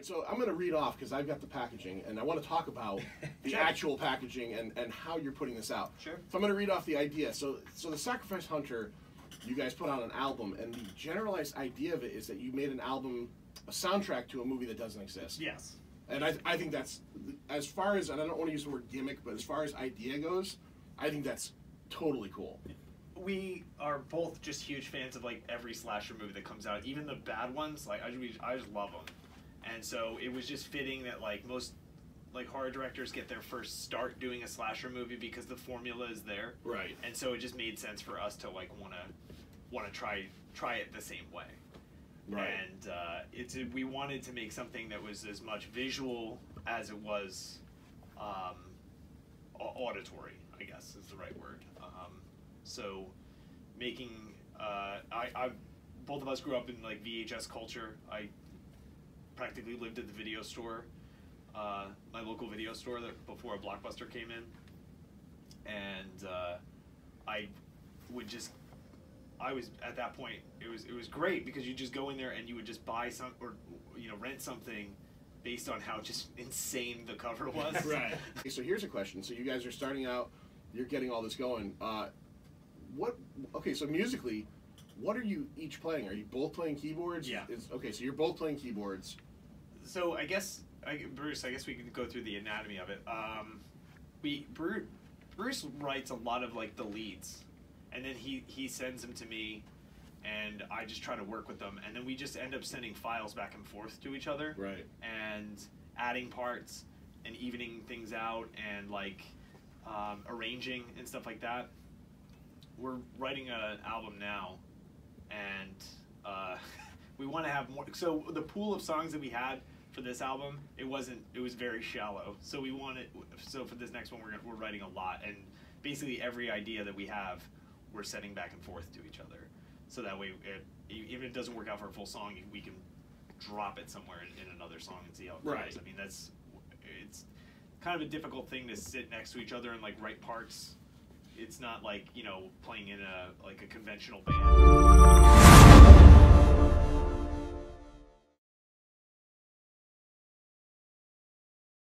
right, so I'm going to read off because I've got the packaging, and I want to talk about the actual packaging and how you're putting this out. Sure. So I'm going to read off the idea. So the Sacrifice Hunter, you guys put out an album, and the generalized idea of it is that you made an album, a soundtrack to a movie that doesn't exist. Yes. And I think that's, as far as, and I don't want to use the word gimmick, but as far as idea goes, I think that's totally cool. We are both just huge fans of like every slasher movie that comes out, even the bad ones. Like I just love them, and so it was just fitting that like most like horror directors get their first start doing a slasher movie because the formula is there. Right. And so it just made sense for us to like want to try it the same way. Right. And we wanted to make something that was as much visual as it was auditory, I guess is the right word. So making, both of us grew up in like VHS culture. I practically lived at the video store, my local video store before a Blockbuster came in. And I was at that point, it was great because you just go in there and you would just buy some, or rent something based on how just insane the cover was. Right. Okay, so here's a question. So you guys are starting out, you're getting all this going. Okay, so musically, what are you each playing? Are you both playing keyboards? Yeah. Okay, so you're both playing keyboards. So Bruce, I guess we could go through the anatomy of it. Bruce writes a lot of like the leads, and then he sends them to me, and I just try to work with them, and then we just end up sending files back and forth to each other. Right. And adding parts and evening things out and like arranging and stuff like that. We're writing an album now, and we want to have more. So the pool of songs that we had for this album, it was very shallow. So so for this next one, we're writing a lot, and basically every idea that we have, we're sending back and forth to each other. So that way, even if it doesn't work out for a full song, we can drop it somewhere in another song and see how it goes. Right. I mean, it's kind of a difficult thing to sit next to each other and like write parts. It's not like, playing in a conventional band.